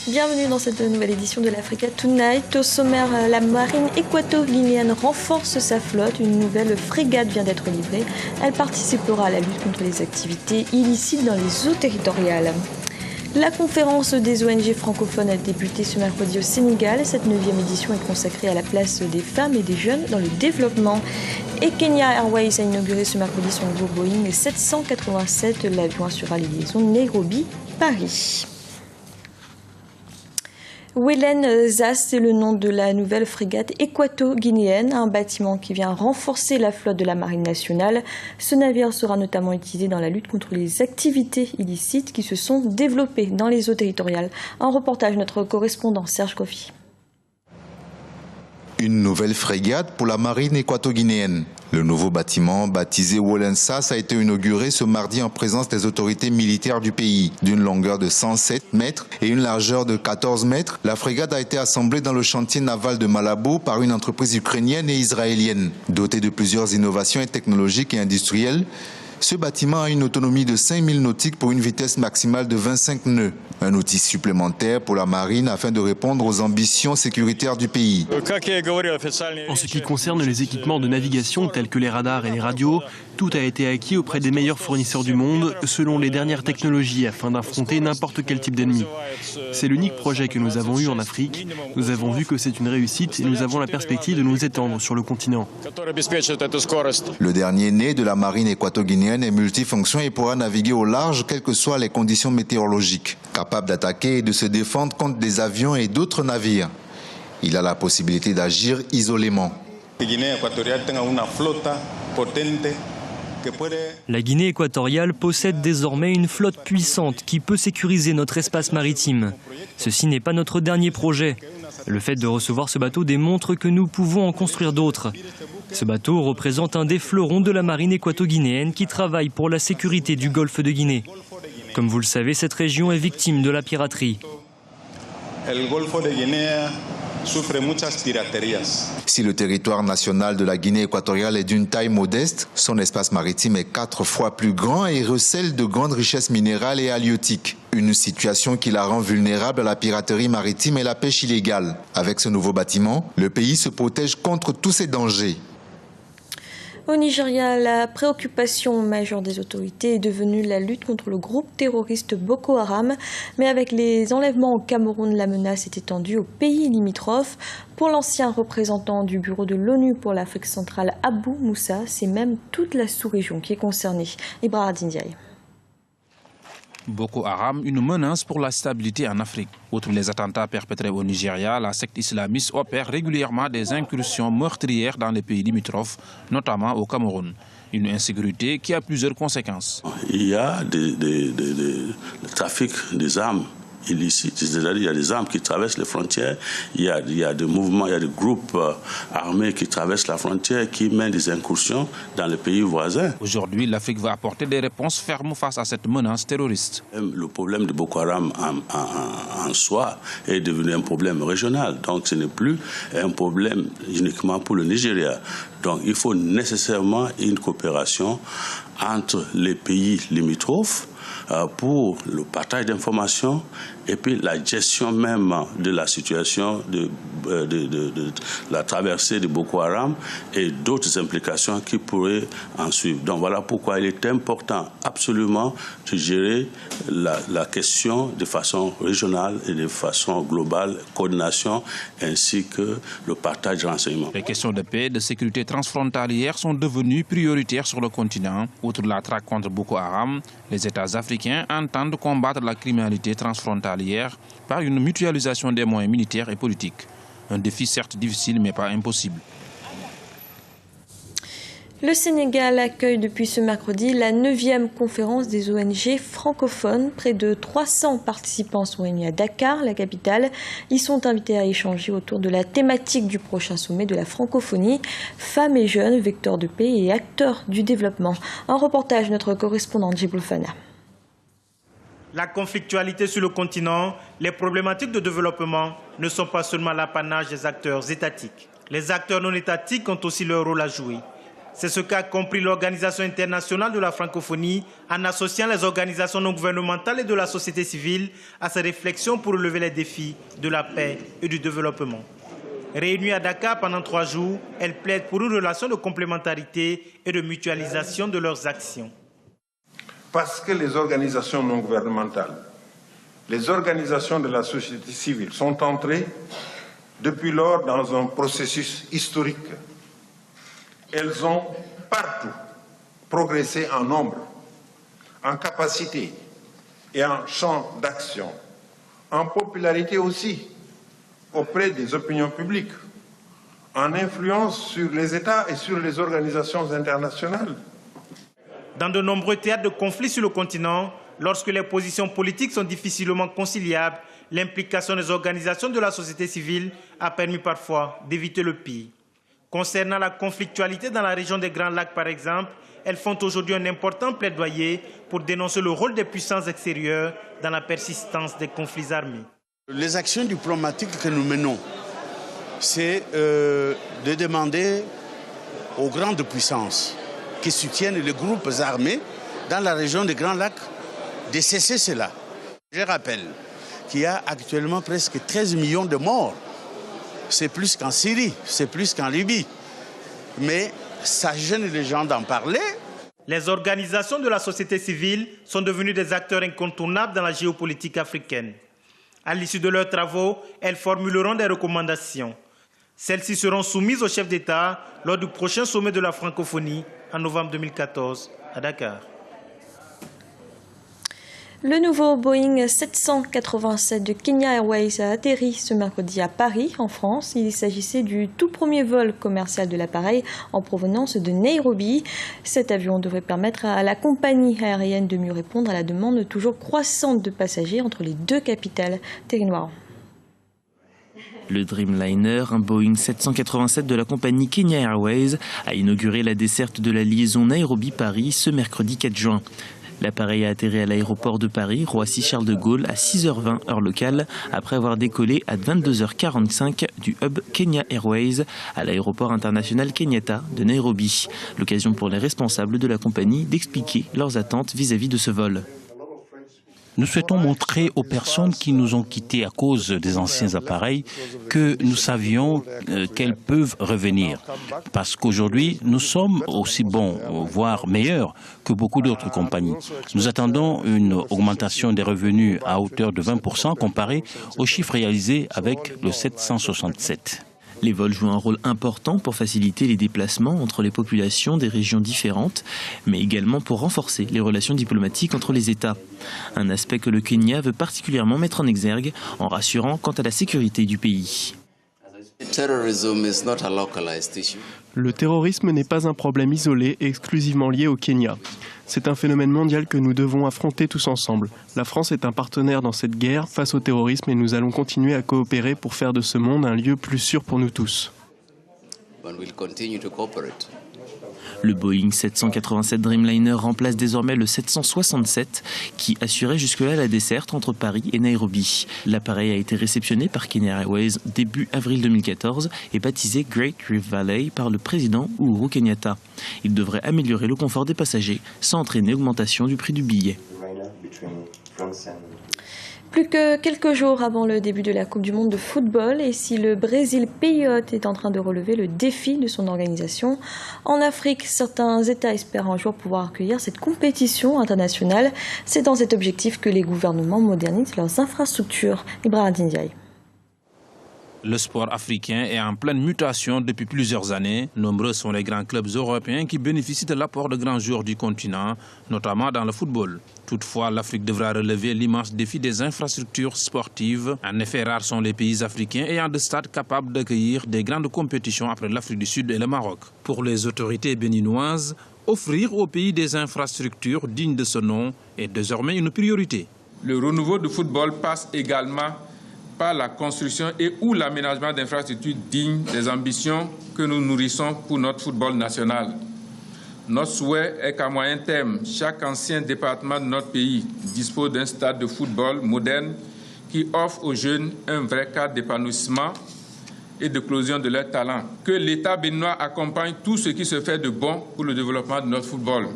Bienvenue dans cette nouvelle édition de l'Africa Tonight. Au sommaire, la marine équato-guinéenne renforce sa flotte. Une nouvelle frégate vient d'être livrée. Elle participera à la lutte contre les activités illicites dans les eaux territoriales. La conférence des ONG francophones a débuté ce mercredi au Sénégal. Cette 9e édition est consacrée à la place des femmes et des jeunes dans le développement. Et Kenya Airways a inauguré ce mercredi son nouveau Boeing 787. L'avion assurera les liaisons Nairobi-Paris. Welen Zas, c'est le nom de la nouvelle frégate équato-guinéenne, un bâtiment qui vient renforcer la flotte de la marine nationale. Ce navire sera notamment utilisé dans la lutte contre les activités illicites qui se sont développées dans les eaux territoriales. Un reportage de notre correspondant Serge Kofi. Une nouvelle frégate pour la marine équato-guinéenne. Le nouveau bâtiment, baptisé Welen Zas, a été inauguré ce mardi en présence des autorités militaires du pays. D'une longueur de 107 mètres et une largeur de 14 mètres, la frégate a été assemblée dans le chantier naval de Malabo par une entreprise ukrainienne et israélienne. Dotée de plusieurs innovations technologiques et industrielles, ce bâtiment a une autonomie de 5000 nautiques pour une vitesse maximale de 25 nœuds. Un outil supplémentaire pour la marine afin de répondre aux ambitions sécuritaires du pays. En ce qui concerne les équipements de navigation tels que les radars et les radios, tout a été acquis auprès des meilleurs fournisseurs du monde selon les dernières technologies afin d'affronter n'importe quel type d'ennemi. C'est l'unique projet que nous avons eu en Afrique. Nous avons vu que c'est une réussite et nous avons la perspective de nous étendre sur le continent. Le dernier né de la marine équato-guinéenne est multifonction et pourra naviguer au large quelles que soient les conditions météorologiques. Capable d'attaquer et de se défendre contre des avions et d'autres navires. Il a la possibilité d'agir isolément. La Guinée équatoriale possède désormais une flotte puissante qui peut sécuriser notre espace maritime. Ceci n'est pas notre dernier projet. Le fait de recevoir ce bateau démontre que nous pouvons en construire d'autres. Ce bateau représente un des fleurons de la marine équato-guinéenne qui travaille pour la sécurité du golfe de Guinée. Comme vous le savez, cette région est victime de la piraterie. Si le territoire national de la Guinée équatoriale est d'une taille modeste, son espace maritime est 4 fois plus grand et recèle de grandes richesses minérales et halieutiques. Une situation qui la rend vulnérable à la piraterie maritime et la pêche illégale. Avec ce nouveau bâtiment, le pays se protège contre tous ces dangers. Au Nigeria, la préoccupation majeure des autorités est devenue la lutte contre le groupe terroriste Boko Haram. Mais avec les enlèvements au Cameroun, la menace est étendue aux pays limitrophes. Pour l'ancien représentant du bureau de l'ONU pour l'Afrique centrale, Abou Moussa, c'est même toute la sous-région qui est concernée. Ibrahim Ndiaye. Boko Haram, une menace pour la stabilité en Afrique. Outre les attentats perpétrés au Nigeria, la secte islamiste opère régulièrement des incursions meurtrières dans les pays limitrophes, notamment au Cameroun. Une insécurité qui a plusieurs conséquences. Il y a le trafic des armes illicites, c'est-à-dire il y a des armes qui traversent les frontières, il y a des mouvements, il y a des groupes armés qui traversent la frontière, qui mènent des incursions dans les pays voisins. Aujourd'hui, l'Afrique va apporter des réponses fermes face à cette menace terroriste. Le problème de Boko Haram en soi est devenu un problème régional, donc ce n'est plus un problème uniquement pour le Nigeria. Donc il faut nécessairement une coopération entre les pays limitrophes pour le partage d'informations et puis la gestion même de la situation de la traversée de Boko Haram et d'autres implications qui pourraient en suivre. Donc voilà pourquoi il est important absolument de gérer la question de façon régionale et de façon globale, coordination ainsi que le partage de renseignements. Les questions de paix et de sécurité transfrontalière sont devenues prioritaires sur le continent. Outre la traque contre Boko Haram, les États africains entendent combattre la criminalité transfrontalière par une mutualisation des moyens militaires et politiques. Un défi certes difficile mais pas impossible. Le Sénégal accueille depuis ce mercredi la 9e conférence des ONG francophones. Près de 300 participants sont réunis à Dakar, la capitale. Ils sont invités à échanger autour de la thématique du prochain sommet de la francophonie. Femmes et jeunes, vecteurs de paix et acteurs du développement. Un reportage de notre correspondant Djibril Fana. La conflictualité sur le continent, les problématiques de développement ne sont pas seulement l'apanage des acteurs étatiques. Les acteurs non étatiques ont aussi leur rôle à jouer. C'est ce qu'a compris l'Organisation internationale de la francophonie en associant les organisations non gouvernementales et de la société civile à ces réflexions pour relever les défis de la paix et du développement. Réunies à Dakar pendant 3 jours, elles plaident pour une relation de complémentarité et de mutualisation de leurs actions. Parce que les organisations non gouvernementales, les organisations de la société civile sont entrées depuis lors dans un processus historique. Elles ont partout progressé en nombre, en capacité et en champ d'action, en popularité aussi auprès des opinions publiques, en influence sur les États et sur les organisations internationales. Dans de nombreux théâtres de conflits sur le continent, lorsque les positions politiques sont difficilement conciliables, l'implication des organisations de la société civile a permis parfois d'éviter le pire. Concernant la conflictualité dans la région des Grands Lacs, par exemple, elles font aujourd'hui un important plaidoyer pour dénoncer le rôle des puissances extérieures dans la persistance des conflits armés. Les actions diplomatiques que nous menons, c'est de demander aux grandes puissances qui soutiennent les groupes armés dans la région des Grands Lacs de cesser cela. Je rappelle qu'il y a actuellement presque 13 millions de morts. C'est plus qu'en Syrie, c'est plus qu'en Libye. Mais ça gêne les gens d'en parler. Les organisations de la société civile sont devenues des acteurs incontournables dans la géopolitique africaine. À l'issue de leurs travaux, elles formuleront des recommandations. Celles-ci seront soumises au chef d'État lors du prochain sommet de la francophonie en novembre 2014 à Dakar. Le nouveau Boeing 787 de Kenya Airways a atterri ce mercredi à Paris, en France. Il s'agissait du tout premier vol commercial de l'appareil en provenance de Nairobi. Cet avion devrait permettre à la compagnie aérienne de mieux répondre à la demande toujours croissante de passagers entre les 2 capitales. Thierry Noir. Le Dreamliner, un Boeing 787 de la compagnie Kenya Airways, a inauguré la desserte de la liaison Nairobi-Paris ce mercredi 4 juin. L'appareil a atterri à l'aéroport de Paris, Roissy-Charles de Gaulle, à 6h20 heure locale, après avoir décollé à 22h45 du hub Kenya Airways à l'aéroport international Kenyatta de Nairobi. L'occasion pour les responsables de la compagnie d'expliquer leurs attentes vis-à-vis de ce vol. Nous souhaitons montrer aux personnes qui nous ont quittés à cause des anciens appareils que nous savions qu'elles peuvent revenir. Parce qu'aujourd'hui, nous sommes aussi bons, voire meilleurs que beaucoup d'autres compagnies. Nous attendons une augmentation des revenus à hauteur de 20% comparé aux chiffres réalisés avec le 767. Les vols jouent un rôle important pour faciliter les déplacements entre les populations des régions différentes, mais également pour renforcer les relations diplomatiques entre les États. Un aspect que le Kenya veut particulièrement mettre en exergue en rassurant quant à la sécurité du pays. Le terrorisme n'est pas un problème isolé et exclusivement lié au Kenya. C'est un phénomène mondial que nous devons affronter tous ensemble. La France est un partenaire dans cette guerre face au terrorisme et nous allons continuer à coopérer pour faire de ce monde un lieu plus sûr pour nous tous. Le Boeing 787 Dreamliner remplace désormais le 767 qui assurait jusque-là la desserte entre Paris et Nairobi. L'appareil a été réceptionné par Kenya Airways début avril 2014 et baptisé Great Rift Valley par le président Uhuru Kenyatta. Il devrait améliorer le confort des passagers sans entraîner augmentation du prix du billet. Plus que quelques jours avant le début de la Coupe du Monde de football, et si le Brésil, pays hôte, est en train de relever le défi de son organisation, en Afrique, certains États espèrent un jour pouvoir accueillir cette compétition internationale. C'est dans cet objectif que les gouvernements modernisent leurs infrastructures. Ibrahim Ndiaye. Le sport africain est en pleine mutation depuis plusieurs années. Nombreux sont les grands clubs européens qui bénéficient de l'apport de grands joueurs du continent, notamment dans le football. Toutefois, l'Afrique devra relever l'immense défi des infrastructures sportives. En effet, rares sont les pays africains ayant des stades capables d'accueillir des grandes compétitions après l'Afrique du Sud et le Maroc. Pour les autorités béninoises, offrir au pays des infrastructures dignes de ce nom est désormais une priorité. Le renouveau du football passe également par la construction et ou l'aménagement d'infrastructures dignes des ambitions que nous nourrissons pour notre football national. Notre souhait est qu'à moyen terme, chaque ancien département de notre pays dispose d'un stade de football moderne qui offre aux jeunes un vrai cadre d'épanouissement et d'éclosion de leurs talents. Que l'État béninois accompagne tout ce qui se fait de bon pour le développement de notre football.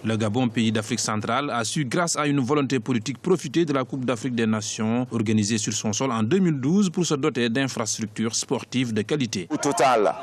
Le Gabon, pays d'Afrique centrale, a su, grâce à une volonté politique, profiter de la Coupe d'Afrique des Nations organisée sur son sol en 2012 pour se doter d'infrastructures sportives de qualité. Au total,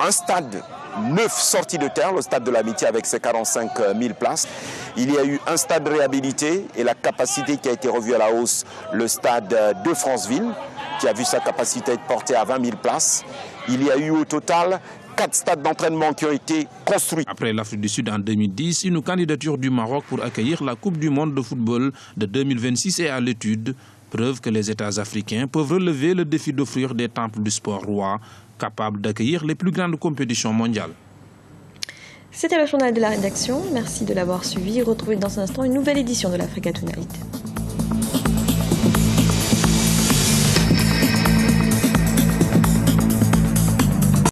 un stade, 9 sorties de terre, le stade de l'Amitié avec ses 45 000 places. Il y a eu un stade réhabilité et la capacité qui a été revue à la hausse, le stade de Franceville, qui a vu sa capacité être portée à 20 000 places. Il y a eu au total 4 stades d'entraînement qui ont été construits. Après l'Afrique du Sud en 2010, une candidature du Maroc pour accueillir la Coupe du monde de football de 2026 est à l'étude. Preuve que les États africains peuvent relever le défi d'offrir des temples du sport roi capables d'accueillir les plus grandes compétitions mondiales. C'était le journal de la rédaction. Merci de l'avoir suivi. Retrouvez dans un instant une nouvelle édition de l'Africa Tonight.